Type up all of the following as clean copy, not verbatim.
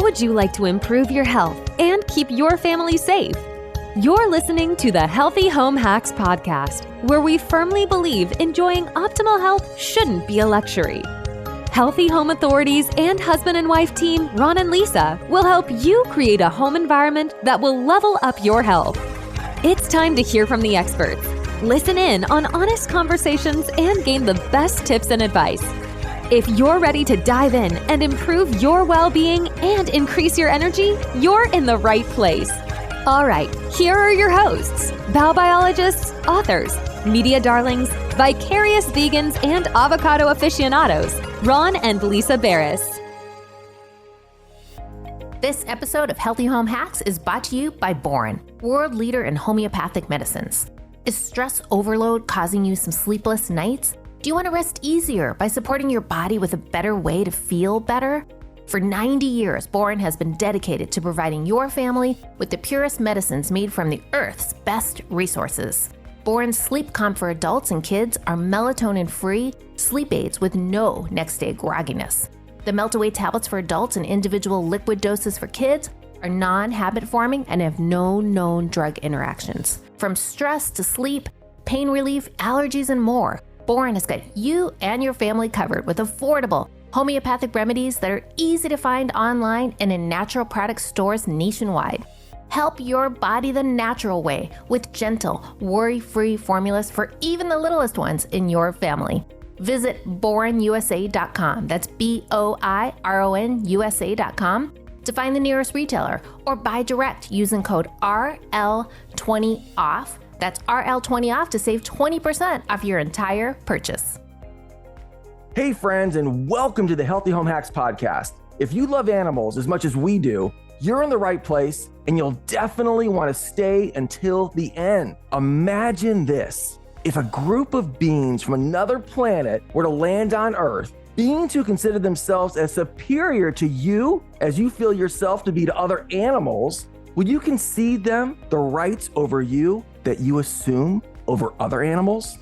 would you like to improve your health and keep your family safe? You're listening to the Healthy Home Hacks podcast, where we firmly believe enjoying optimal health shouldn't be a luxury. Healthy Home Authorities and husband and wife team Ron and Lisa will help you create a home environment that will level up your health. It's time to hear from the experts. Listen in on honest conversations and gain the best tips and advice. If you're ready to dive in and improve your well-being and increase your energy, you're in the right place. All right, here are your hosts, biobiologists, authors, media darlings, vicarious vegans, and avocado aficionados, Ron and Lisa Barris. This episode of Healthy Home Hacks is brought to you by Boren, world leader in homeopathic medicines. Is stress overload causing you some sleepless nights? Do you want to rest easier by supporting your body with a better way to feel better? For 90 years, Boren has been dedicated to providing your family with the purest medicines made from the Earth's best resources. Boren's Sleep Calm for adults and kids are melatonin-free sleep aids with no next-day grogginess. The melt-away tablets for adults and individual liquid doses for kids are non-habit forming and have no known drug interactions. From stress to sleep, pain relief, allergies, and more, Boren has got you and your family covered with affordable homeopathic remedies that are easy to find online and in natural product stores nationwide. Help your body the natural way with gentle, worry-free formulas for even the littlest ones in your family. Visit BorenUSA.com, that's BOIRON USA.com, to find the nearest retailer or buy direct using code RL20OFF. That's RL20OFF to save 20% off your entire purchase. Hey friends, and welcome to the Healthy Home Hacks podcast. If you love animals as much as we do, you're in the right place and you'll definitely want to stay until the end. Imagine this. If a group of beings from another planet were to land on Earth, beings who consider themselves as superior to you as you feel yourself to be to other animals, would you concede them the rights over you that you assume over other animals?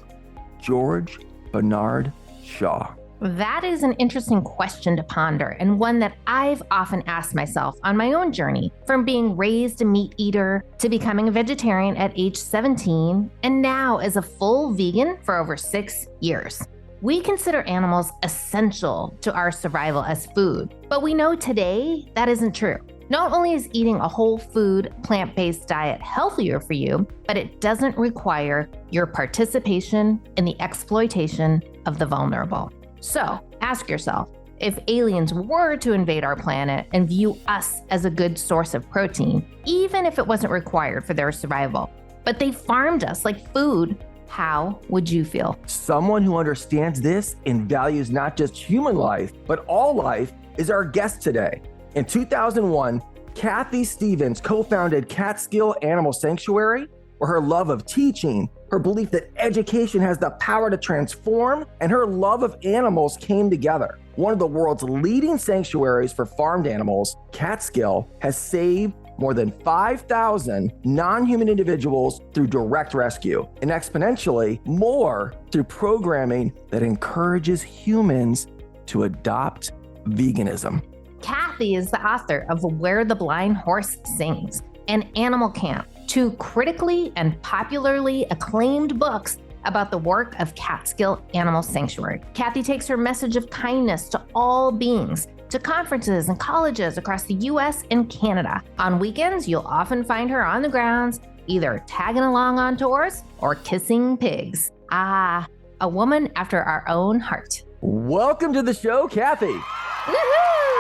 George Bernard Shaw. That is an interesting question to ponder, and one that I've often asked myself on my own journey, from being raised a meat eater to becoming a vegetarian at age 17, and now as a full vegan for over 6 years. We consider animals essential to our survival as food, but we know today that isn't true. Not only is eating a whole food, plant-based diet healthier for you, but it doesn't require your participation in the exploitation of the vulnerable. So ask yourself, if aliens were to invade our planet and view us as a good source of protein, even if it wasn't required for their survival, but they farmed us like food, how would you feel? Someone who understands this and values not just human life, but all life is our guest today. In 2001, Kathy Stevens co-founded Catskill Animal Sanctuary, where her love of teaching, her belief that education has the power to transform, and her love of animals came together. One of the world's leading sanctuaries for farmed animals, Catskill has saved more than 5,000 non-human individuals through direct rescue, and exponentially more through programming that encourages humans to adopt veganism. Kathy is the author of Where the Blind Horse Sings and Animal Camp, two critically and popularly acclaimed books about the work of Catskill Animal Sanctuary. Kathy takes her message of kindness to all beings to conferences and colleges across the US and Canada. On weekends, you'll often find her on the grounds, either tagging along on tours or kissing pigs. Ah, a woman after our own heart. Welcome to the show, Kathy.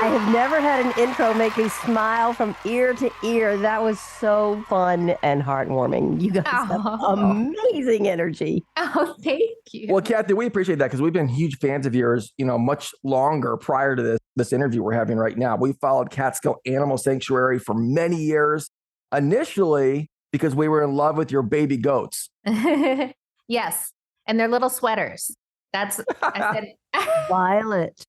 I have never had an intro make me smile from ear to ear. That was so fun and heartwarming. You guys have amazing energy. Oh, thank you. Well, Kathy, we appreciate that because we've been huge fans of yours, much longer prior to this interview we're having right now. We followed Catskill Animal Sanctuary for many years, initially because we were in love with your baby goats. Yes, and their little sweaters. I said, Violet.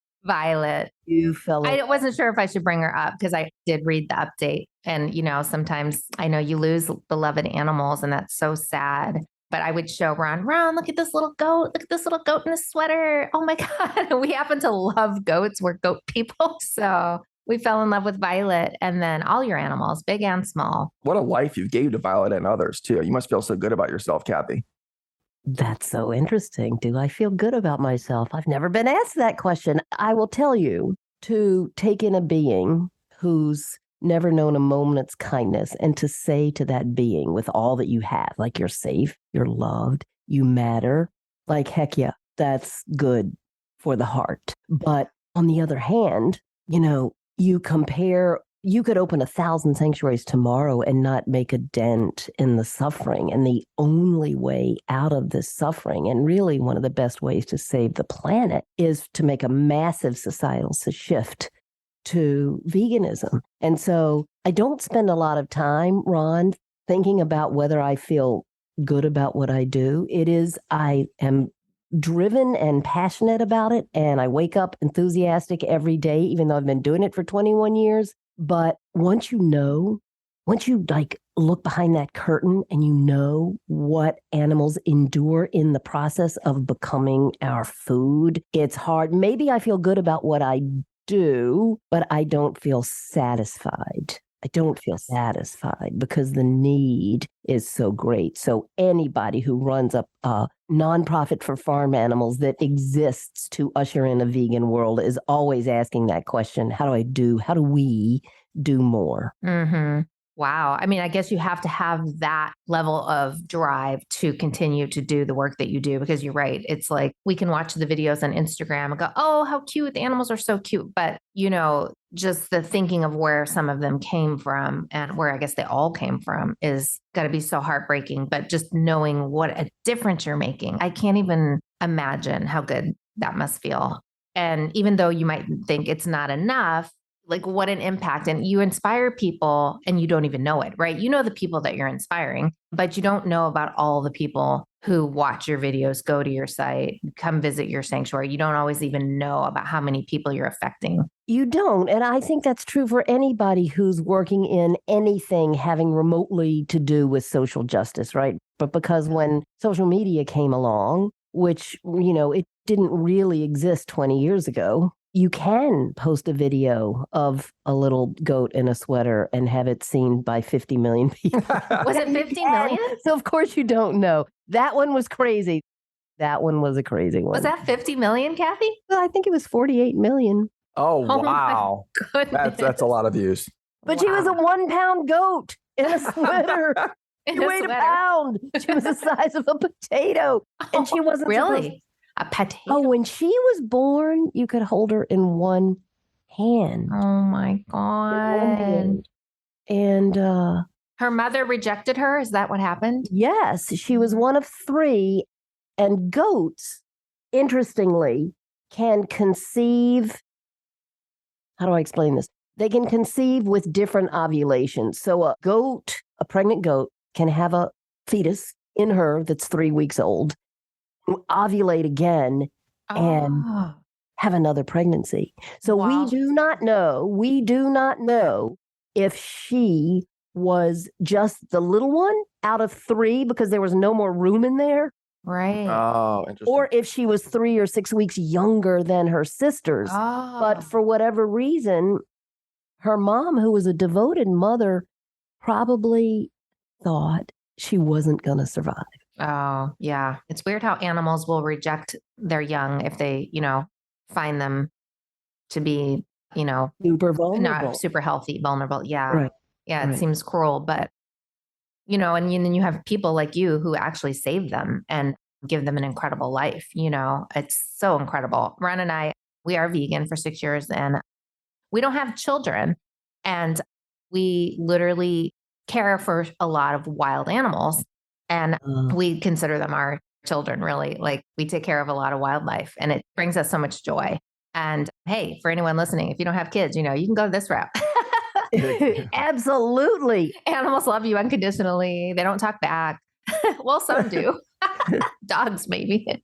You fell. I wasn't sure if I should bring her up because I did read the update. And, sometimes I know you lose beloved animals and that's so sad. But I would show Ron, look at this little goat. Look at this little goat in a sweater. Oh my God. We happen to love goats. We're goat people. So We fell in love with Violet and then all your animals, big and small. What a life you gave to Violet and others, too. You must feel so good about yourself, Kathy. That's so interesting. Do I feel good about myself? I've never been asked that question. I will tell you, to take in a being who's never known a moment's kindness and to say to that being with all that you have, like you're safe, you're loved, you matter, like, heck yeah, that's good for the heart. But on the other hand, you compare, you could open 1,000 sanctuaries tomorrow and not make a dent in the suffering. And the only way out of this suffering, and really one of the best ways to save the planet, is to make a massive societal shift to veganism. And so I don't spend a lot of time, Ron, thinking about whether I feel good about what I do. It is, I am driven and passionate about it. And I wake up enthusiastic every day, even though I've been doing it for 21 years. But once you like look behind that curtain and you know what animals endure in the process of becoming our food, it's hard. Maybe I feel good about what I do, but I don't feel satisfied. I don't feel satisfied because the need is so great. So anybody who runs a nonprofit for farm animals that exists to usher in a vegan world is always asking that question: how do we do more? Mm-hmm. Wow. I mean, I guess you have to have that level of drive to continue to do the work that you do, because you're right. It's like we can watch the videos on Instagram and go, oh, how cute. The animals are so cute. But, just the thinking of where some of them came from and where I guess they all came from is got to be so heartbreaking. But just knowing what a difference you're making, I can't even imagine how good that must feel. And even though you might think it's not enough, like what an impact. And you inspire people and you don't even know it, right? You know the people that you're inspiring, but you don't know about all the people who watch your videos, go to your site, come visit your sanctuary. You don't always even know about how many people you're affecting. You don't. And I think that's true for anybody who's working in anything having remotely to do with social justice, right? But because when social media came along, which, it didn't really exist 20 years ago, you can post a video of a little goat in a sweater and have it seen by 50 million people. Was it 50 million? So of course you don't know. That one was crazy. That one was a crazy one. Was that 50 million, Kathy? Well, I think it was 48 million. Oh, wow. That's a lot of views. But she was a 1 pound goat in a sweater. She weighed a pound. She was the size of a potato. And she wasn't really a potato. Oh, when she was born, you could hold her in one hand. Oh my God. And her mother rejected her. Is that what happened? Yes, she was one of 3. And goats, interestingly, can conceive. How do I explain this? They can conceive with different ovulations. So a pregnant goat, can have a fetus in her that's 3 weeks old, ovulate again, and have another pregnancy. So we do not know if she was just the little one out of 3 because there was no more room in there. Right. Oh, interesting. Or if she was 3 or 6 weeks younger than her sisters. Oh. But for whatever reason, her mom, who was a devoted mother, probably thought she wasn't going to survive. Oh, yeah. It's weird how animals will reject their young if they, find them to be, super vulnerable. Not super healthy, vulnerable. Yeah. Right. Yeah. It seems cruel, but, and then you have people like you who actually save them and give them an incredible life. It's so incredible. Ron and I, we are vegan for 6 years and we don't have children. And we literally care for a lot of wild animals. And we consider them our children, really. Like we take care of a lot of wildlife and it brings us so much joy. And hey, for anyone listening, if you don't have kids, you can go this route. Absolutely. Animals love you unconditionally. They don't talk back. Well, some do. Dogs, maybe.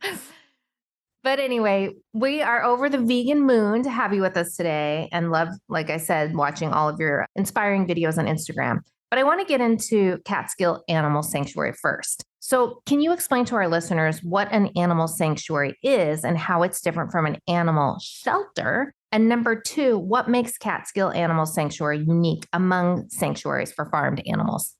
But anyway, we are over the vegan moon to have you with us today and love, like I said, watching all of your inspiring videos on Instagram. But I want to get into Catskill Animal Sanctuary first. So can you explain to our listeners what an animal sanctuary is and how it's different from an animal shelter And number 2, what makes Catskill Animal Sanctuary unique among sanctuaries for farmed animals?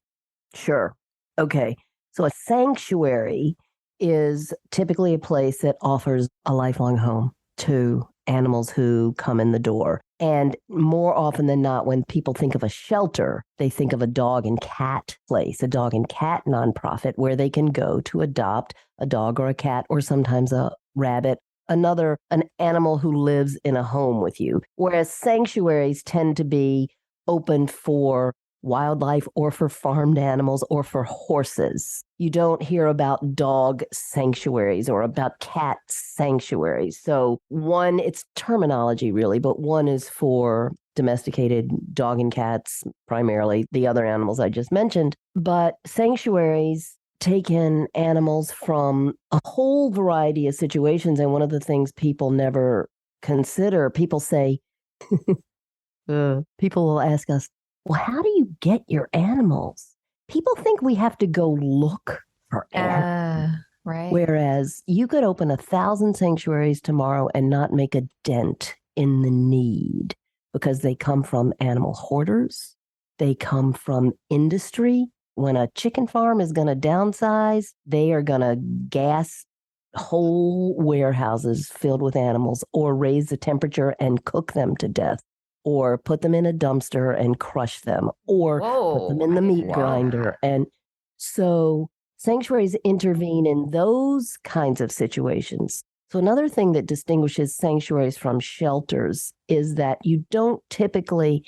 Sure. Okay. So a sanctuary is typically a place that offers a lifelong home to animals who come in the door. And more often than not, when people think of a shelter, they think of a dog and cat place, a dog and cat nonprofit where they can go to adopt a dog or a cat or sometimes a rabbit, an animal who lives in a home with you. Whereas sanctuaries tend to be open for wildlife or for farmed animals or for horses. You don't hear about dog sanctuaries or about cat sanctuaries. So one, it's terminology really, but one is for domesticated dog and cats, primarily the other animals I just mentioned. But sanctuaries take in animals from a whole variety of situations. And one of the things people never consider, people say, people will ask us, well, how do you get your animals? People think we have to go look for animals. Right. Whereas you could open 1,000 sanctuaries tomorrow and not make a dent in the need because they come from animal hoarders. They come from industry. When a chicken farm is going to downsize, they are going to gas whole warehouses filled with animals or raise the temperature and cook them to death, or put them in a dumpster and crush them, or put them in the meat grinder. And so sanctuaries intervene in those kinds of situations. So another thing that distinguishes sanctuaries from shelters is that you don't typically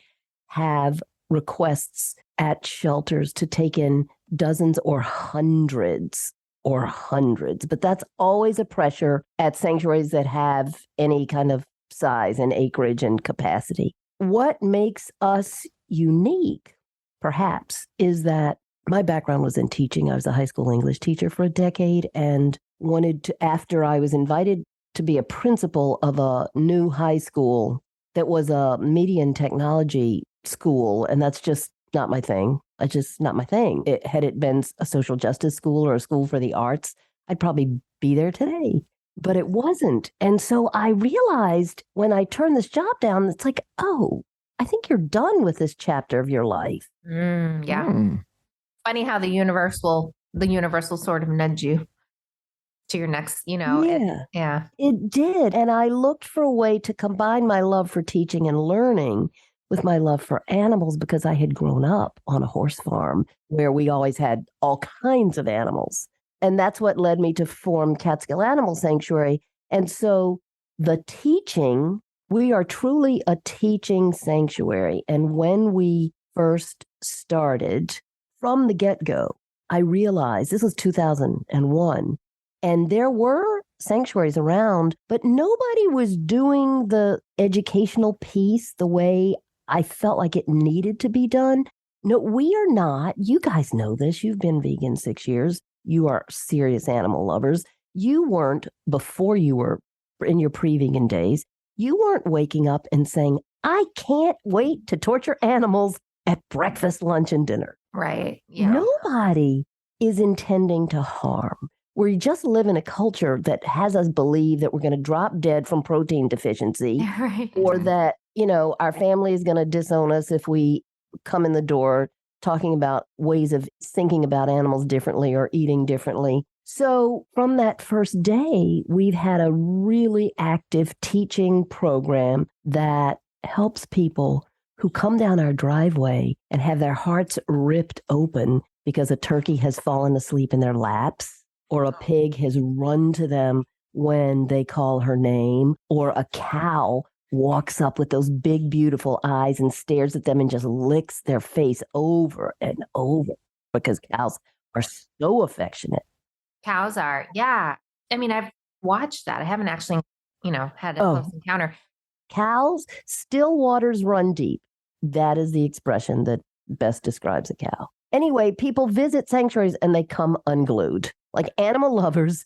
have requests at shelters to take in dozens or hundreds, but that's always a pressure at sanctuaries that have any kind of size and acreage and capacity. What makes us unique, perhaps, is that my background was in teaching. I was a high school English teacher for a decade and wanted to, after I was invited to be a principal of a new high school that was a media and technology school, and that's just not my thing. It's just not my thing. Had it been a social justice school or a school for the arts, I'd probably be there today. But it wasn't. And so I realized when I turned this job down, it's like, oh, I think you're done with this chapter of your life. Yeah. Funny how the universal sort of nudge you to your next, Yeah. It did. And I looked for a way to combine my love for teaching and learning with my love for animals because I had grown up on a horse farm where we always had all kinds of animals. And that's what led me to form Catskill Animal Sanctuary. And so the teaching, we are truly a teaching sanctuary. And when we first started from the get-go, I realized this was 2001, and there were sanctuaries around, but nobody was doing the educational piece the way I felt like it needed to be done. No, we are not. You guys know this. You've been vegan 6 years. You are serious animal lovers. You weren't, before you were in your pre-vegan days, you weren't waking up and saying, I can't wait to torture animals at breakfast, lunch, and dinner. Right. Yeah. Nobody is intending to harm. We just live in a culture that has us believe that we're going to drop dead from protein deficiency, Right. or that, our family is going to disown us if we come in the door talking about ways of thinking about animals differently or eating differently. So from that first day, we've had a really active teaching program that helps people who come down our driveway and have their hearts ripped open because a turkey has fallen asleep in their laps, or a pig has run to them when they call her name, or a cow walks up with those big, beautiful eyes and stares at them and just licks their face over and over, because cows are so affectionate. Cows are, yeah. I mean, I've watched that. I haven't actually, had a close encounter. Cows, still waters run deep. That is the expression that best describes a cow. Anyway, people visit sanctuaries and they come unglued. Like animal lovers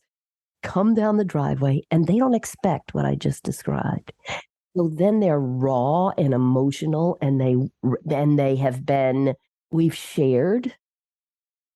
come down the driveway and they don't expect what I just described. So then they're raw and emotional, and we've shared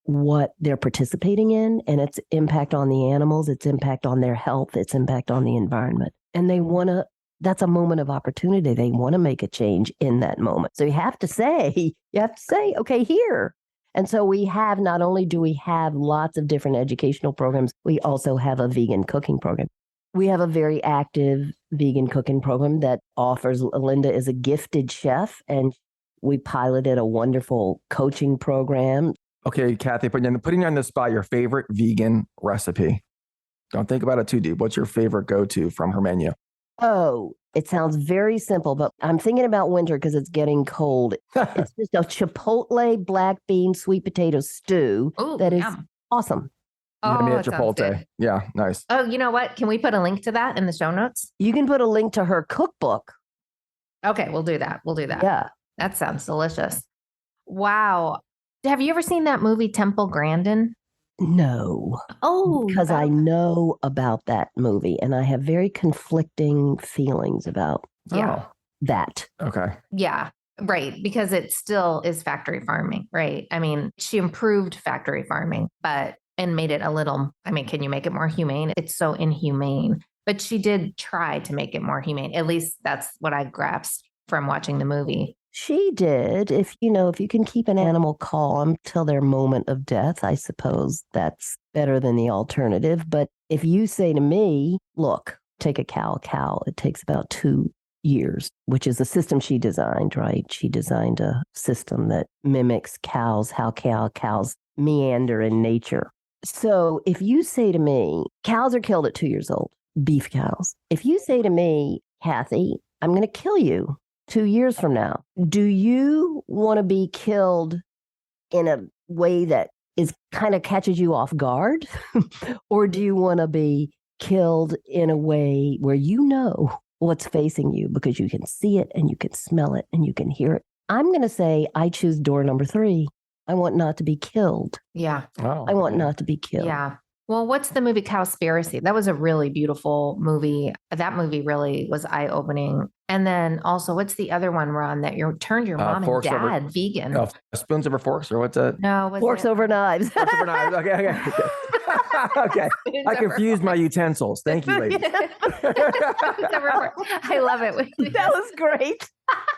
what they're participating in and its impact on the animals, its impact on their health, its impact on the environment. And they want to that's a moment of opportunity. They want to make a change in that moment. So you have to say, okay, here. And so we have, not only do we have lots of different educational programs, we also have a vegan cooking program. We have a very active vegan cooking program that offers, Linda is a gifted chef, and we piloted a wonderful coaching program. Okay, Kathy, putting you on the spot, your favorite vegan recipe. Don't think about it too deep. What's your favorite go-to from her menu? Oh, it sounds very simple, but I'm thinking about winter because it's getting cold. It's just a chipotle black bean sweet potato stew. Ooh, that is yum. awesome. Yummy at that sounds good. Chipotle. Yeah, nice. Oh, you know what? Can we put a link to that in the show notes? You can put a link to her cookbook. Okay, we'll do that. Yeah. That sounds delicious. Wow. Have you ever seen that movie Temple Grandin? No. Oh, Because I know about that movie and I have very conflicting feelings about that. Okay. Yeah, right. Because it still is factory farming, right? I mean, she improved factory farming, and made it a little, can you make it more humane? It's so inhumane. But she did try to make it more humane. At least that's what I grasped from watching the movie. She did. If you can keep an animal calm till their moment of death, I suppose that's better than the alternative. But if you say to me, look, take a cow, it takes about 2 years, which is the system she designed, right? She designed a system that mimics cows, how cows meander in nature. So if you say to me, cows are killed at 2 years old, beef cows. If you say to me, Kathy, I'm going to kill you 2 years from now, do you want to be killed in a way that is kind of catches you off guard? Or do you want to be killed in a way where you know what's facing you because you can see it and you can smell it and you can hear it? I'm going to say I choose door number 3. I want not to be killed. Yeah. Oh, I want not to be killed. Yeah. Well, what's the movie Cowspiracy? That was a really beautiful movie. That movie really was eye-opening. And then also, what's the other one, Ron, that you turned your mom and dad vegan? Spoons over forks, or what's that? No, Forks over knives. Forks over knives. Okay. Okay. I confused my utensils. Thank you, ladies. I love it. That was great.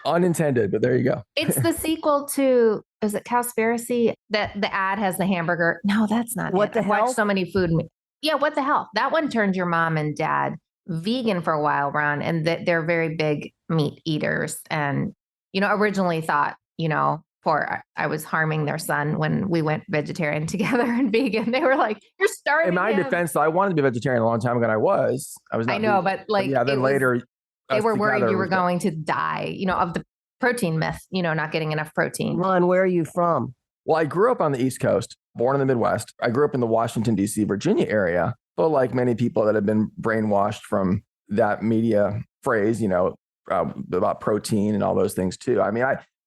Unintended, but there you go. It's the sequel to, is it Cowspiracy? That the ad has the hamburger. No, that's not What it. the I've hell? watched so many food. Yeah, what the hell? That one turned your mom and dad vegan for a while, Ron, and they're very big meat eaters. And, originally thought, I was harming their son when we went vegetarian together and vegan. They were like, you're starving In my defense, though, I wanted to be vegetarian a long time ago, and I was. I know, vegan. But yeah. Then later, they were worried you were going to die, of the protein myth, not getting enough protein. Ron, where are you from? Well, I grew up on the East Coast, born in the Midwest. I grew up in the Washington, D.C., Virginia area. But like many people that have been brainwashed from that media phrase, about protein and all those things too. I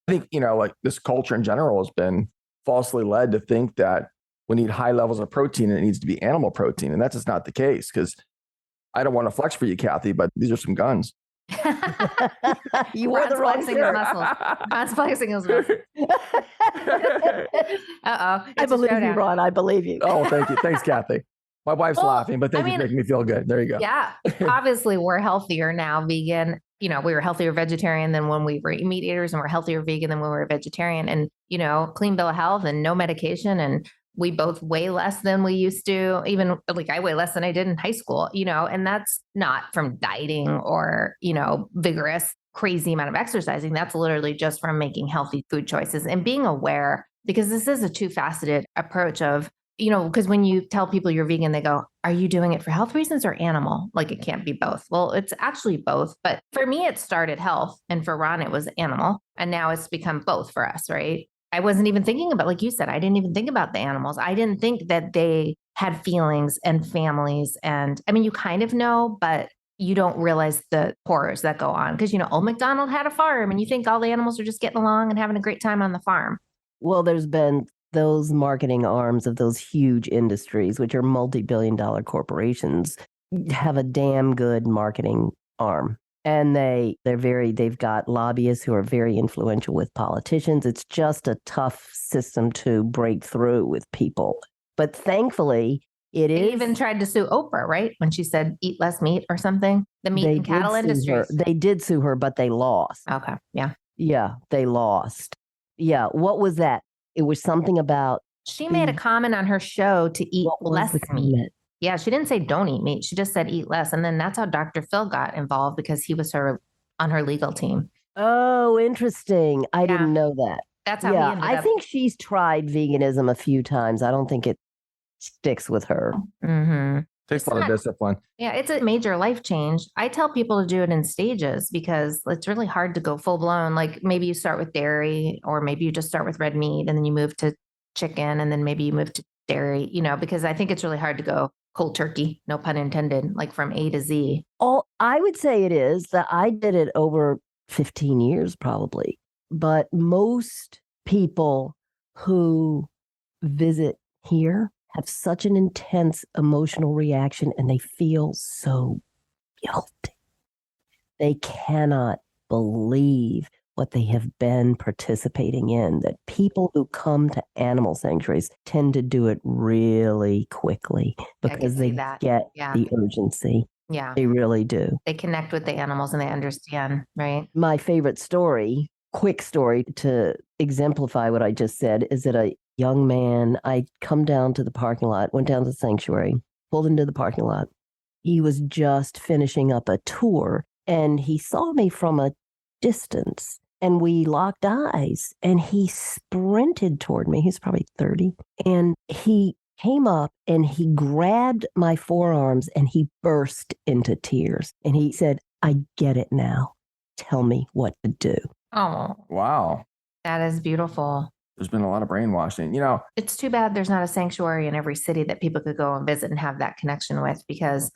think, like this culture in general has been falsely led to think that we need high levels of protein and it needs to be animal protein. And that's just not the case, because I don't want to flex for you, Kathy, but these are some guns. You were the wrong shirt. Ron's flexing his muscles. Uh-oh. I believe you, Ron. I believe you. Oh, thank you. Thanks, Kathy. My wife's laughing, but thank you for making me feel good. There you go. Yeah. Obviously, we're healthier now, vegan. We were healthier vegetarian than when we were meat eaters, and we're healthier vegan than when we were vegetarian, and, clean bill of health and no medication. And we both weigh less than we used to. Even like I weigh less than I did in high school, and that's not from dieting or, vigorous, crazy amount of exercising. That's literally just from making healthy food choices and being aware, because this is a two-faceted approach of, because when you tell people you're vegan, they go, are you doing it for health reasons or animal? Like it can't be both. Well, it's actually both. But for me, it started health. And for Ron, it was animal. And now it's become both for us, right? I wasn't even thinking about, like you said, I didn't even think about the animals. I didn't think that they had feelings and families. And you kind of know, but you don't realize the horrors that go on. Because, old MacDonald had a farm and you think all the animals are just getting along and having a great time on the farm. Well, there's been those marketing arms of those huge industries, which are multi-billion-dollar corporations, have a damn good marketing arm. And they've got lobbyists who are very influential with politicians. It's just a tough system to break through with people. But thankfully, It They is. even tried to sue Oprah, right? When she said, eat less meat or something. The meat They and cattle did sue her. industries. They did sue her, but they lost. Okay. Yeah. Yeah, they lost. Yeah. What was that? It was something about. She made a comment on her show to eat What was less the meat. comment? Yeah, she didn't say don't eat meat. She just said eat less. And then that's how Dr. Phil got involved because he was on her legal team. Oh, interesting. I Yeah. didn't know that. That's how he Yeah, ended I up. think she's tried veganism a few times. I don't think it sticks with her. Mm-hmm. Takes a lot of discipline. Yeah, it's a major life change. I tell people to do it in stages because it's really hard to go full blown. Like maybe you start with dairy, or maybe you just start with red meat and then you move to chicken and then maybe you move to dairy, because I think it's really hard to go cold turkey, no pun intended, like from A to Z. I would say it is that I did it over 15 years probably. But most people who visit here have such an intense emotional reaction and they feel so guilty. They cannot believe what they have been participating in, that people who come to animal sanctuaries tend to do it really quickly because they get the urgency. Yeah. They really do. They connect with the animals and they understand, right? My favorite story, quick story to exemplify what I just said, is that a young man, I come down to the parking lot, went down to the sanctuary, pulled into the parking lot. He was just finishing up a tour and he saw me from a distance and we locked eyes and he sprinted toward me. He's probably 30. And he came up and he grabbed my forearms and he burst into tears. And he said, I get it now. Tell me what to do. Oh, Wow. that is beautiful. There's been a lot of brainwashing. It's too bad there's not a sanctuary in every city that people could go and visit and have that connection with, because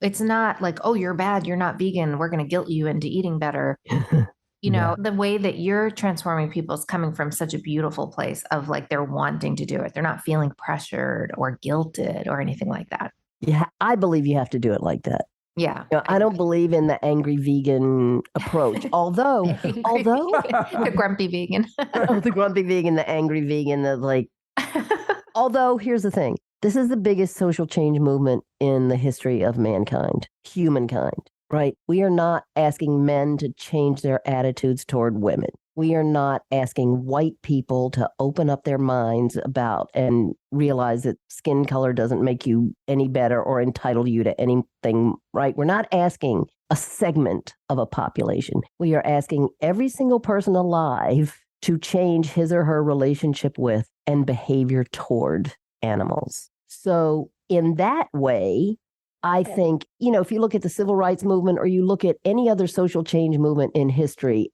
it's not like, oh, you're bad, you're not vegan, we're going to guilt you into eating better. The way that you're transforming people is coming from such a beautiful place of like they're wanting to do it. They're not feeling pressured or guilted or anything like that. Yeah, I believe you have to do it like that. Yeah. I don't believe in the angry vegan approach. Although the grumpy vegan. The grumpy vegan, the angry vegan, although here's the thing. This is the biggest social change movement in the history of mankind, humankind, right? We are not asking men to change their attitudes toward women. We are not asking white people to open up their minds about and realize that skin color doesn't make you any better or entitle you to anything, right? We're not asking a segment of a population. We are asking every single person alive to change his or her relationship with and behavior toward animals. So in that way, I think, if you look at the civil rights movement or you look at any other social change movement in history,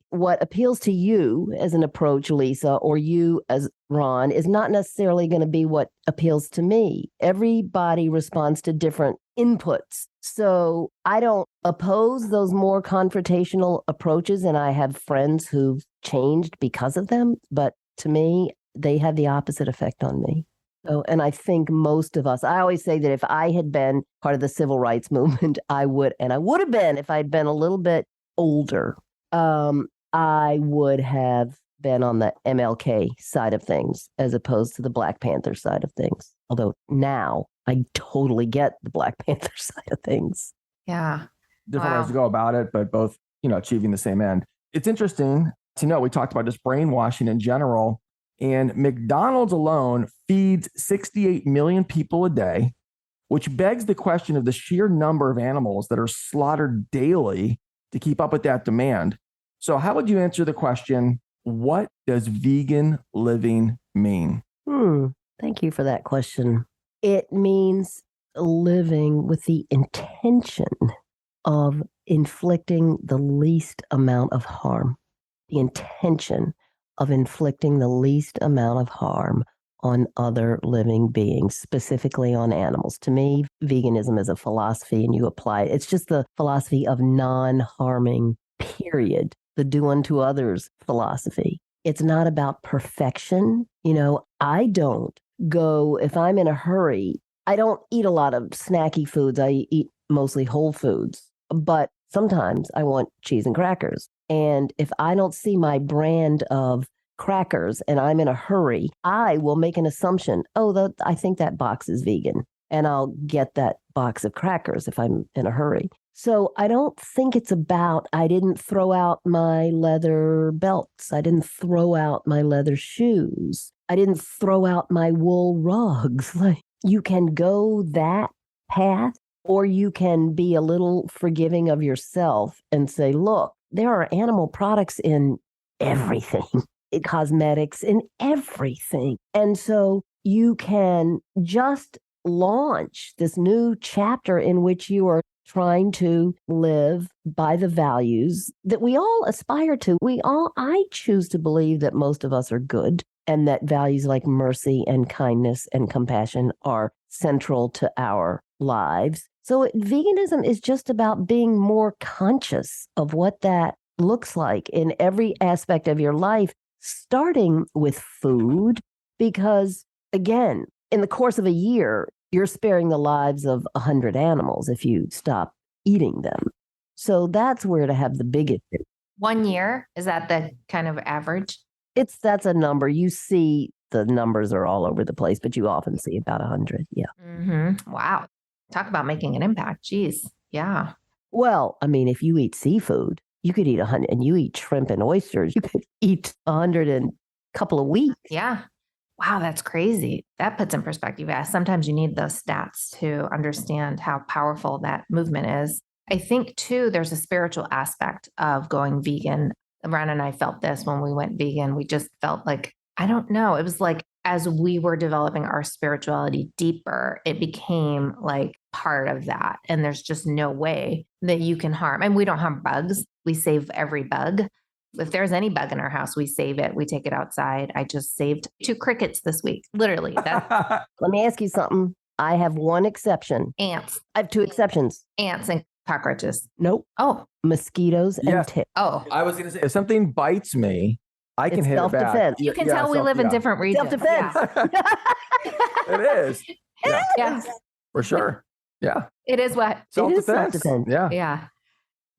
what appeals to you as an approach, Lisa, or you as Ron, is not necessarily going to be what appeals to me. Everybody responds to different inputs. So I don't oppose those more confrontational approaches, and I have friends who've changed because of them. But to me, they had the opposite effect on me. Oh, and I think most of us, I always say that if I had been part of the civil rights movement, I would have been if I'd been a little bit older, I would have been on the MLK side of things as opposed to the Black Panther side of things. Although now I totally get the Black Panther side of things. Yeah. Different ways to go about it, but both, achieving the same end. It's interesting to know, we talked about just brainwashing in general. And McDonald's alone feeds 68 million people a day, which begs the question of the sheer number of animals that are slaughtered daily to keep up with that demand. So how would you answer the question, what does vegan living mean? Thank you for that question. It means living with the intention of inflicting the least amount of harm. The intention of inflicting the least amount of harm on other living beings, specifically on animals. To me, veganism is a philosophy and you apply it. It's just the philosophy of non-harming, period. The do unto others philosophy. It's not about perfection. I don't go, if I'm in a hurry, I don't eat a lot of snacky foods. I eat mostly whole foods, but sometimes I want cheese and crackers. And if I don't see my brand of crackers and I'm in a hurry, I will make an assumption. I think that box is vegan. And I'll get that box of crackers if I'm in a hurry. So I don't think it's about, I didn't throw out my leather belts. I didn't throw out my leather shoes. I didn't throw out my wool rugs. Like, you can go that path, or you can be a little forgiving of yourself and say, look, there are animal products in everything, in cosmetics, in everything. And so you can just launch this new chapter in which you are trying to live by the values that we all aspire to. I choose to believe that most of us are good, and that values like mercy and kindness and compassion are central to our lives. So veganism is just about being more conscious of what that looks like in every aspect of your life, starting with food, because again, in the course of a year, you're sparing the lives of 100 animals if you stop eating them. So that's where to have the biggest. 1 year, is that the kind of average? That's a number. You see the numbers are all over the place, but you often see about 100. Yeah. Mm-hmm. Wow. Talk about making an impact. Jeez. Yeah. Well, I mean, if you eat seafood, you could eat 100, and you eat shrimp and oysters, you could eat 100 in a couple of weeks. Yeah. Wow, that's crazy. That puts in perspective. Yeah, sometimes you need those stats to understand how powerful that movement is. I think, too, there's a spiritual aspect of going vegan. Ron and I felt this when we went vegan. We just felt like, I don't know, it was like as we were developing our spirituality deeper, it became like part of that. And there's just no way that you can harm. And we don't harm bugs. We save every bug. If there's any bug in our house, we save it. We take it outside. I just saved 2 crickets this week. Literally. Let me ask you something. I have one exception. Ants. I have 2 exceptions. Ants and cockroaches. Nope. Oh. Mosquitoes and ticks. Oh. I was going to say, if something bites me, I can hit it back. Self-defense. You can tell we live in different regions. Self-defense. It is. Yeah. Yeah. For sure. Yeah. It is what? Self-defense. self-defense. Yeah. Yeah.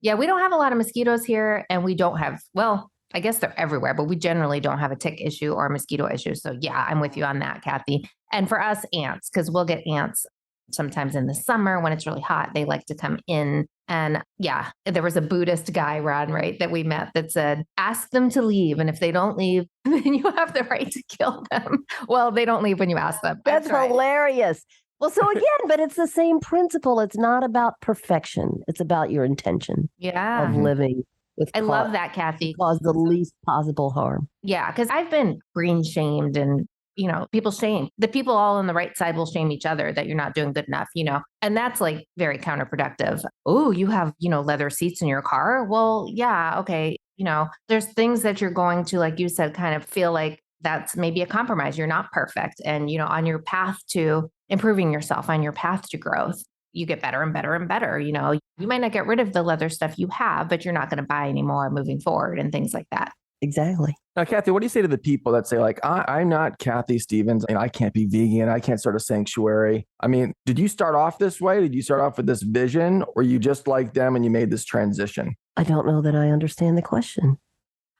Yeah, we don't have a lot of mosquitoes here, and we don't have, well, I guess they're everywhere, but we generally don't have a tick issue or a mosquito issue. So yeah, I'm with you on that, Kathy. And for us, ants, because we'll get ants sometimes in the summer when it's really hot. They like to come in. And yeah, there was a Buddhist guy, Ron, right, that we met that said, ask them to leave. And if they don't leave, then you have the right to kill them. Well, they don't leave when you ask them. That's hilarious. Well, so again, but it's the same principle. It's not about perfection. It's about your intention of living with I love that, Kathy. Cause the least possible harm. Yeah, because I've been green shamed, and, you know, people shame. The people all on the right side will shame each other that you're not doing good enough, you know, and that's like very counterproductive. Oh, you have, you know, leather seats in your car? Well, yeah, okay. You know, there's things that you're going to, like you said, kind of feel like that's maybe a compromise. You're not perfect. And, you know, on your path to improving yourself, on your path to growth, you get better and better and better. You know, you might not get rid of the leather stuff you have, but you're not going to buy anymore moving forward and things like that. Exactly. Now, Kathy, what do you say to the people that say, like, I'm not Kathy Stevens and I can't be vegan. I can't start a sanctuary. I mean, did you start off this way? Did you start off with this vision, or you just like them and you made this transition? I don't know that I understand the question.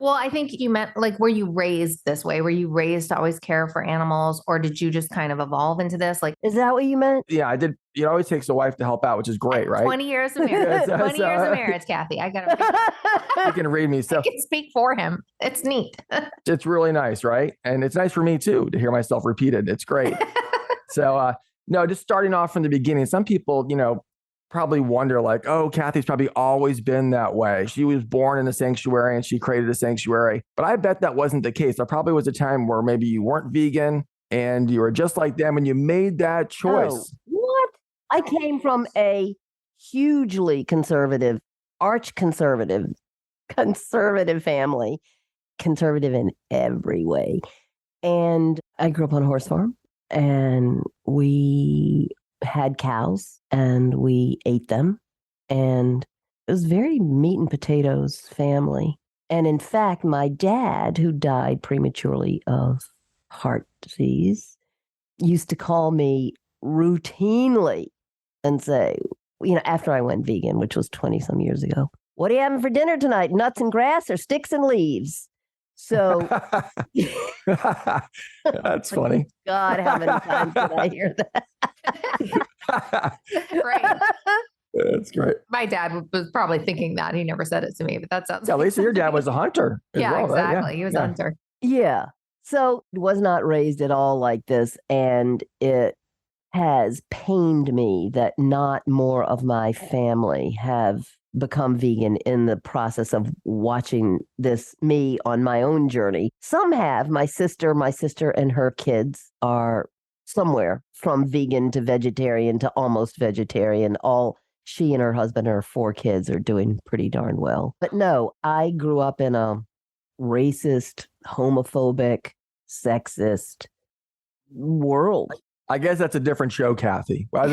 Well, I think you meant, like, were you raised this way? Were you raised to always care for animals, or did you just kind of evolve into this? Like, is that what you meant? Yeah, I did. It always takes a wife to help out, which is great, right? 20 years of marriage. 20 years of marriage, Kathy. I got to. You can read me. So I can speak for him. It's neat. It's really nice, right? And it's nice for me too to hear myself repeated. It's great. So, no, just starting off from the beginning. Some people, you know, probably wonder, like, oh, Kathy's probably always been that way. She was born in a sanctuary and she created a sanctuary. But I bet that wasn't the case. There probably was a time where maybe you weren't vegan and you were just like them and you made that choice. Oh, what? I came from a hugely conservative, arch conservative family, conservative in every way. And I grew up on a horse farm, and we had cows and we ate them, and it was very meat and potatoes family. And in fact, my dad, who died prematurely of heart disease, used to call me routinely and say, you know, after I went vegan, which was 20 some years ago, what are you having for dinner tonight? Nuts and grass or sticks and leaves? So That's funny. God, how many times did I hear that? Right. That's great. My dad was probably thinking that. He never said it to me, but that sounds Yeah, like Lisa, your dad something- was a hunter as Yeah, well, right? exactly. He was a hunter. Yeah. So was not raised at all like this. And it has pained me that not more of my family have become vegan in the process of watching this, me on my own journey. Some have. My sister and her kids are somewhere from vegan to vegetarian to almost vegetarian. All she and her husband and her 4 kids are doing pretty darn well. But no, I grew up in a racist, homophobic, sexist world. I guess that's a different show, Kathy. Right.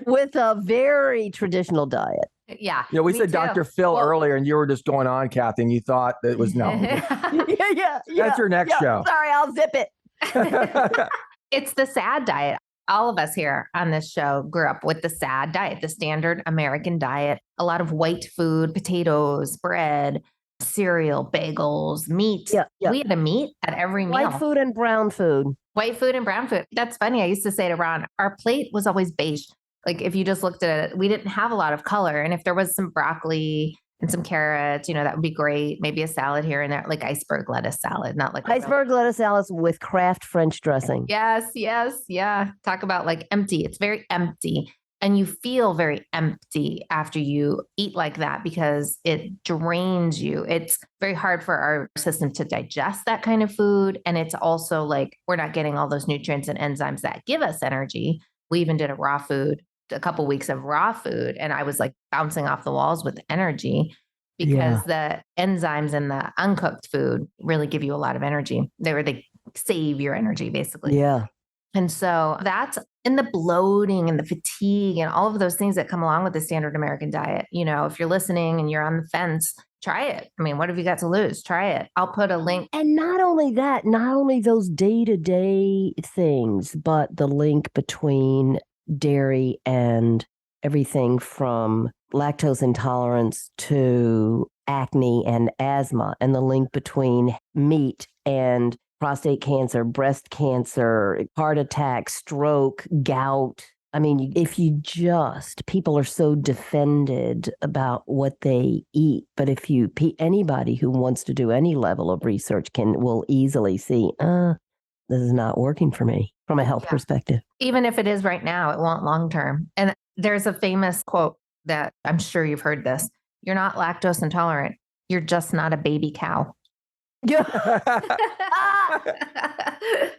With a very traditional diet. Yeah. Yeah, we me said too. Dr. Phil Well- earlier, and you were just going on, Kathy, and you thought that it was no. Yeah. That's your next show. Sorry, I'll zip it. It's the SAD diet. All of us here on this show grew up with the SAD diet, the standard American diet. A lot of white food, potatoes, bread, cereal, bagels, meat. Yeah. We had a meat at every meal. White food and brown food. White food and brown food. That's funny. I used to say to Ron, our plate was always beige. Like if you just looked at it, we didn't have a lot of color. And if there was some broccoli and some carrots, that would be great. Maybe a salad here and there, like iceberg lettuce salad, not like Iceberg lettuce salad with Kraft French dressing. Yes. Yeah. Talk about like empty. It's very empty. And you feel very empty after you eat like that because it drains you. It's very hard for our system to digest that kind of food. And it's also like we're not getting all those nutrients and enzymes that give us energy. We even did a couple weeks of raw food, and I was like bouncing off the walls with energy because the enzymes in the uncooked food really give you a lot of energy. They save your energy basically. Yeah. And so that's in the bloating and the fatigue and all of those things that come along with the standard American diet. If you're listening and you're on the fence, try it. I mean, what have you got to lose? Try it. I'll put a link. And not only that, not only those day-to-day things, but the link between dairy and everything from lactose intolerance to acne and asthma, and the link between meat and prostate cancer, breast cancer, heart attack, stroke, gout. I mean, people are so defended about what they eat. But if anybody who wants to do any level of research will easily see, this is not working for me from a health perspective. Even if it is right now, it won't long term. And there's a famous quote that I'm sure you've heard this. You're not lactose intolerant. You're just not a baby cow.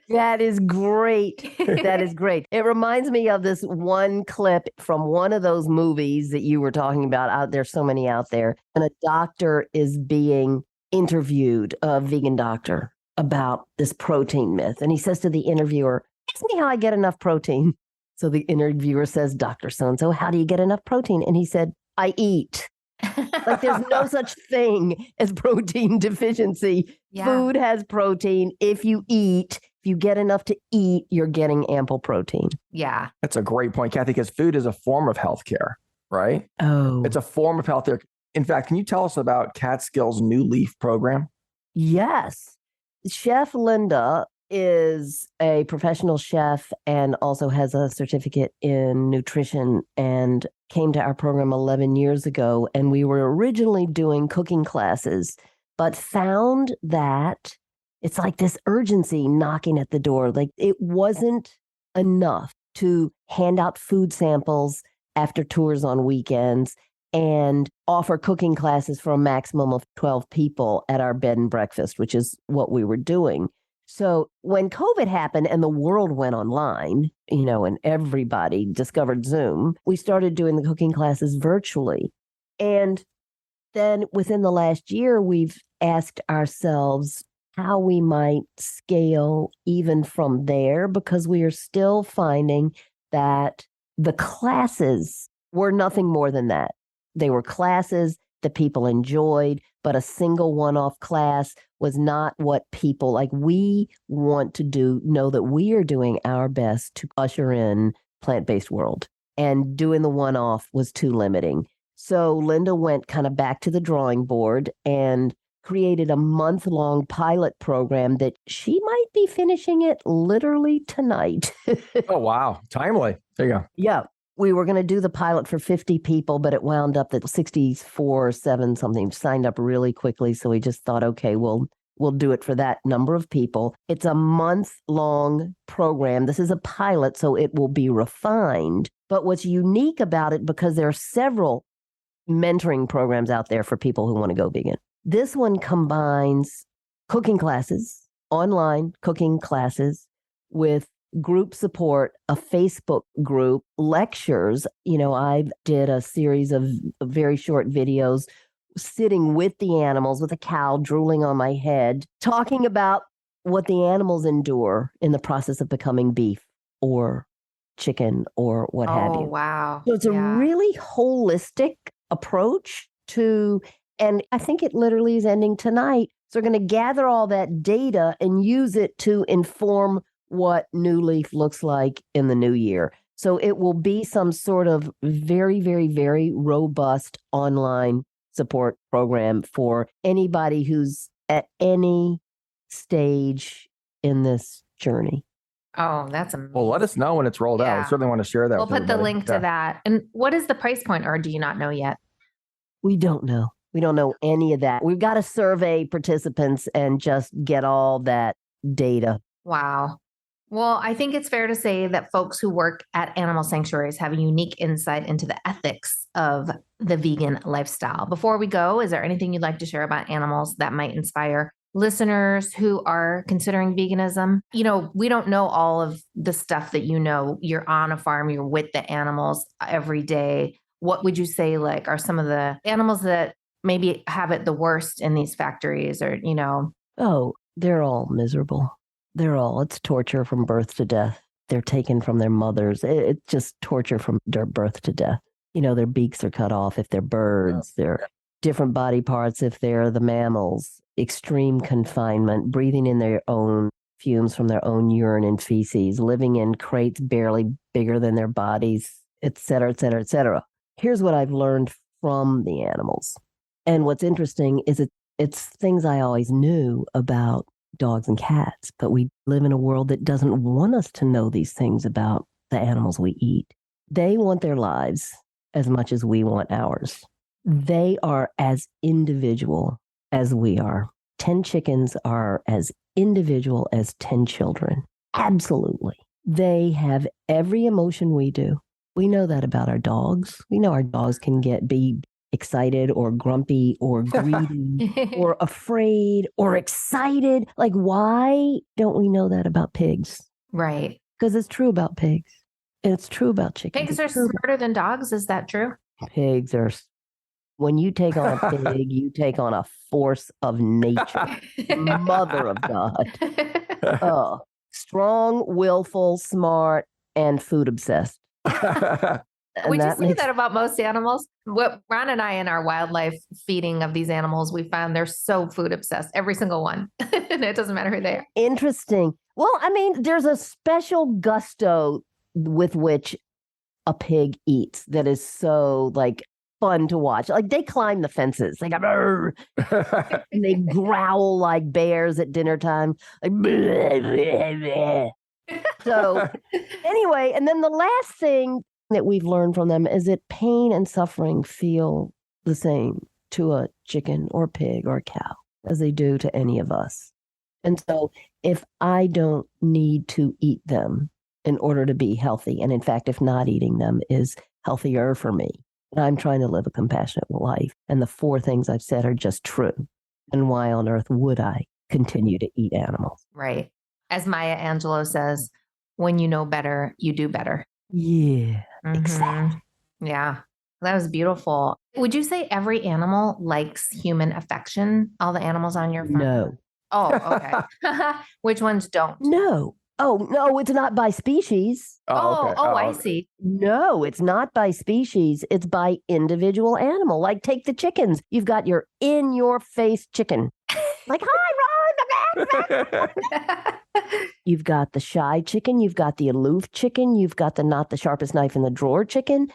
That is great. That is great. It reminds me of this one clip from one of those movies that you were talking about. There's so many out there. And a doctor is being interviewed, a vegan doctor, about this protein myth. And he says to the interviewer, ask me how I get enough protein. So the interviewer says, Dr. So-and-so, how do you get enough protein? And he said, I eat. Like there's no such thing as protein deficiency. Yeah. Food has protein. If you get enough to eat, you're getting ample protein. Yeah. That's a great point, Kathy, because food is a form of healthcare, right? Oh, It's a form of healthcare. In fact, can you tell us about Catskill's New Leaf program? yes. Chef Linda is a professional chef and also has a certificate in nutrition and came to our program 11 years ago. And we were originally doing cooking classes, but found that it's like this urgency knocking at the door. Like it wasn't enough to hand out food samples after tours on weekends and offer cooking classes for a maximum of 12 people at our bed and breakfast, which is what we were doing. So when COVID happened and the world went online, and everybody discovered Zoom, we started doing the cooking classes virtually. And then within the last year, we've asked ourselves how we might scale even from there, because we are still finding that the classes were nothing more than that. They were classes that people enjoyed, but a single one-off class was not what people like. We want to know that we are doing our best to usher in plant-based world, and doing the one-off was too limiting. So Linda went kind of back to the drawing board and created a month-long pilot program that she might be finishing it literally tonight. Oh, wow. Timely. There you go. Yeah. We were going to do the pilot for 50 people, but it wound up that 64, 7 something signed up really quickly. So we just thought, okay, we'll do it for that number of people. It's a month-long program. This is a pilot, so it will be refined. But what's unique about it, because there are several mentoring programs out there for people who want to go vegan, this one combines cooking classes, online cooking classes, with group support, a Facebook group, lectures. I did a series of very short videos sitting with the animals, with a cow drooling on my head, talking about what the animals endure in the process of becoming beef or chicken or what have you. Oh, wow. So it's a really holistic approach to, and I think it literally is ending tonight. So we're going to gather all that data and use it to inform what New Leaf looks like in the new year. So it will be some sort of very, very, very robust online support program for anybody who's at any stage in this journey. Oh, that's amazing. Well, let us know when it's rolled out. I certainly want to share that. We'll put the link to that. And what is the price point, or do you not know yet? We don't know. We don't know any of that. We've got to survey participants and just get all that data. Wow. Well, I think it's fair to say that folks who work at animal sanctuaries have a unique insight into the ethics of the vegan lifestyle. Before we go, is there anything you'd like to share about animals that might inspire listeners who are considering veganism? We don't know all of the stuff that you're on a farm, you're with the animals every day. What would you say, are some of the animals that maybe have it the worst in these factories or? Oh, they're all miserable. It's torture from birth to death. They're taken from their mothers. It's just torture from their birth to death. Their beaks are cut off if they're birds, their different body parts if they're the mammals, extreme confinement, breathing in their own fumes from their own urine and feces, living in crates barely bigger than their bodies, et cetera, et cetera, et cetera. Here's what I've learned from the animals. And what's interesting is it's things I always knew about dogs and cats, but we live in a world that doesn't want us to know these things about the animals we eat. They want their lives as much as we want ours. They are as individual as we are. 10 chickens are as individual as 10 children. Absolutely. They have every emotion we do. We know that about our dogs. We know our dogs can be excited or grumpy or greedy or afraid or excited. Why don't we know that about pigs? Right. Because it's true about pigs. And it's true about chickens. Pigs are smarter than dogs. Is that true? Pigs are. When you take on a pig, you take on a force of nature. Mother of God. Strong, willful, smart, and food obsessed. Would you say that about most animals? What Ron and I, in our wildlife feeding of these animals, we found they're so food obsessed, every single one. And it doesn't matter who they are. Interesting. Well, there's a special gusto with which a pig eats that is so fun to watch. They climb the fences. They go, and they growl like bears at dinner time. Bleh, bleh, bleh. So anyway, and then the last thing that we've learned from them is that pain and suffering feel the same to a chicken or pig or a cow as they do to any of us. And so if I don't need to eat them in order to be healthy, and in fact, if not eating them is healthier for me, and I'm trying to live a compassionate life, and the 4 things I've said are just true, and why on earth would I continue to eat animals? Right. As Maya Angelou says, when you know better, you do better. Yeah, exactly. Yeah, that was beautiful. Would you say every animal likes human affection? All the animals on your farm? No. Oh, okay. Which ones don't? No. Oh, no, it's not by species. Okay. I see. No, it's not by species. It's by individual animal. Take the chickens. You've got your in-your-face chicken. Hi, Ron. You've got the shy chicken. You've got the aloof chicken. You've got the not the sharpest knife in the drawer chicken.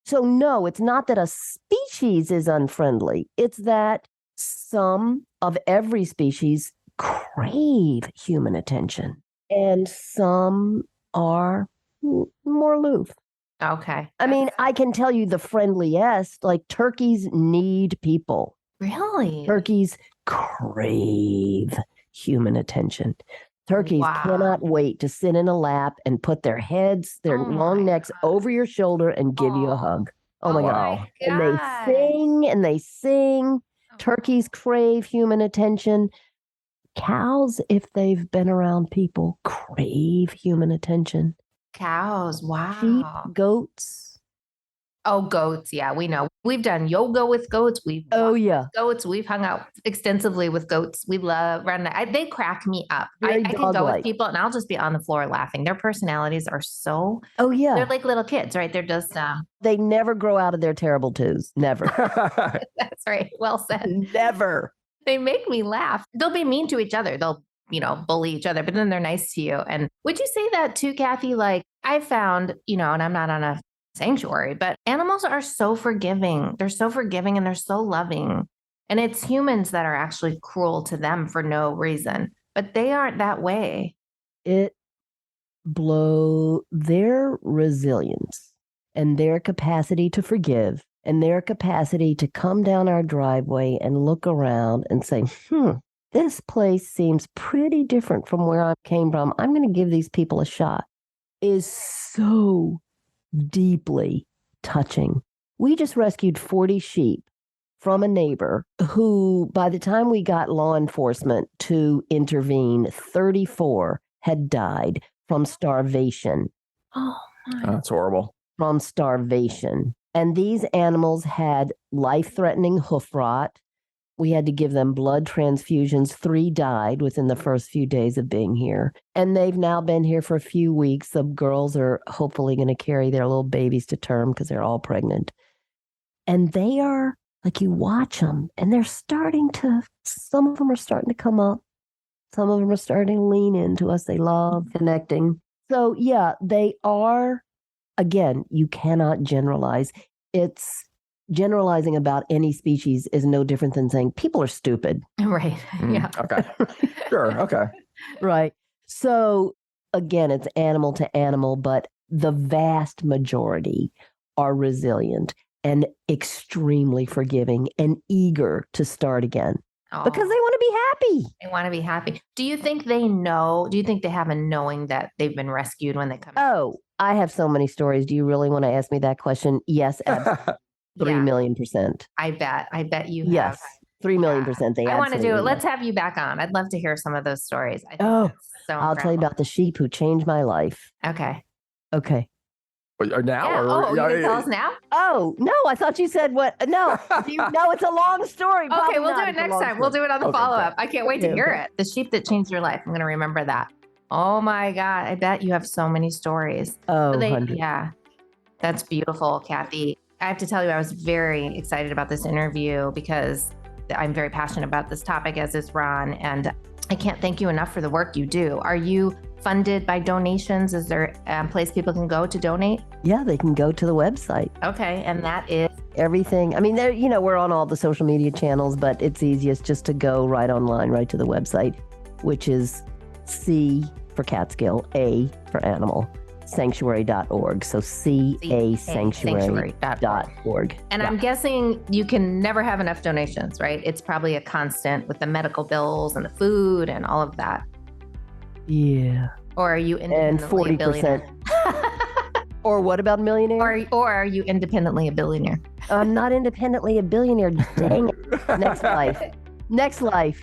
So no, it's not that a species is unfriendly. It's that some of every species crave human attention and some are more aloof. Okay. I mean, I can tell you the friendliest, like turkeys need people. Really? Turkeys crave human attention. Turkeys cannot wait to sit in a lap and put their heads, their long necks over your shoulder and give you a hug. Oh my God. And they sing and they sing. Turkeys crave human attention. Cows, if they've been around people, crave human attention. Cows, wow. Sheep, goats. Oh, goats. Yeah, we know. We've done yoga with goats. We've goats. We've hung out extensively with goats. We love running. They crack me up. I can go with people and I'll just be on the floor laughing. Their personalities are so. Oh, yeah. They're like little kids, right? They're just. They never grow out of their terrible twos. Never. That's right. Well said. Never. They make me laugh. They'll be mean to each other. They'll, bully each other, but then they're nice to you. And would you say that too, Kathy? Like I found, and I'm not on a sanctuary, but animals are so forgiving. They're so forgiving and they're so loving. And it's humans that are actually cruel to them for no reason, but they aren't that way. It blows their resilience and their capacity to forgive and their capacity to come down our driveway and look around and say, this place seems pretty different from where I came from. I'm going to give these people a shot, is so deeply touching. We just rescued 40 sheep from a neighbor who, by the time we got law enforcement to intervene, 34 had died from starvation. Oh, that's horrible. From starvation. And these animals had life-threatening hoof rot. We had to give them blood transfusions. 3 died within the first few days of being here. And they've now been here for a few weeks. The girls are hopefully going to carry their little babies to term because they're all pregnant. And they are, like, you watch them and they're some of them are starting to come up. Some of them are starting to lean into us. They love connecting. So yeah, they are, again, you cannot generalize. It's generalizing about any species is no different than saying people are stupid. Right. Yeah. Okay. Sure. Okay. Right. So again, it's animal to animal, but the vast majority are resilient and extremely forgiving and eager to start again because they want to be happy. They want to be happy. Do you think they know? Do you think they have a knowing that they've been rescued when they come? Oh, I have so many stories. Do you really want to ask me that question? Yes, absolutely. 3,000,000%. I bet you yes, have. 3,000,000%. I want to do it. Let's have you back on. I'd love to hear some of those stories. I think I'll tell you about the sheep who changed my life. Okay. Now? Yeah. You can tell us now? Oh, no, I thought you said what? No, no, it's a long story. Okay, we'll do it next time. We'll do it on the follow-up. I can't wait to hear it. The sheep that changed your life. I'm going to remember that. Oh my God. I bet you have so many stories. Oh, yeah. That's beautiful, Kathy. I have to tell you, I was very excited about this interview because I'm very passionate about this topic, as is Ron, and I can't thank you enough for the work you do. Are you funded by donations? Is there a place people can go to donate? Yeah, they can go to the website. Okay, and that is? Everything. I mean, we're on all the social media channels, but it's easiest just to go right online, right to the website, which is C for Catskill, A for animal, sanctuary.org. So casanctuary.org. And I'm guessing you can never have enough donations, right? It's probably a constant with the medical bills and the food and all of that. Yeah. Or are you independently a billionaire? Or what about millionaire? Or are you independently a billionaire? I'm not independently a billionaire. Dang it. Next life.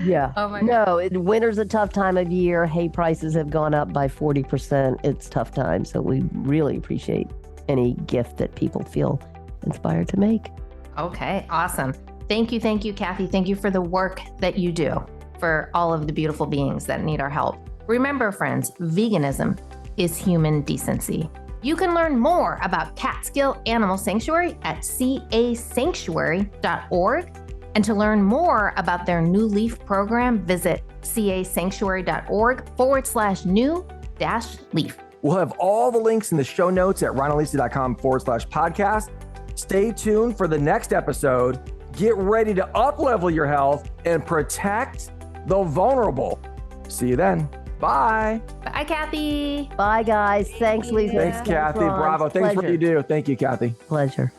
Yeah. Oh my God. No, winter's a tough time of year. Hay prices have gone up by 40%. It's tough time. So we really appreciate any gift that people feel inspired to make. Okay, awesome. Thank you, Kathy. Thank you for the work that you do for all of the beautiful beings that need our help. Remember, friends, veganism is human decency. You can learn more about Catskill Animal Sanctuary at casanctuary.org. And to learn more about their new leaf program, visit casanctuary.org/new-leaf. We'll have all the links in the show notes at ronalisa.com/podcast. Stay tuned for the next episode. Get ready to up-level your health and protect the vulnerable. See you then. Bye. Bye, Kathy. Bye, guys. Thanks, Lisa. Thanks, Kathy. Ron. Bravo. Thanks for what you do. Thank you, Kathy. Pleasure.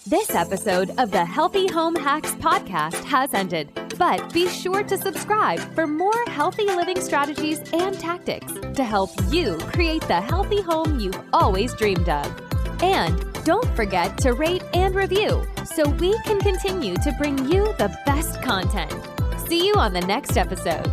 This episode of the Healthy Home Hacks podcast has ended, but be sure to subscribe for more healthy living strategies and tactics to help you create the healthy home you've always dreamed of. And don't forget to rate and review so we can continue to bring you the best content. See you on the next episode.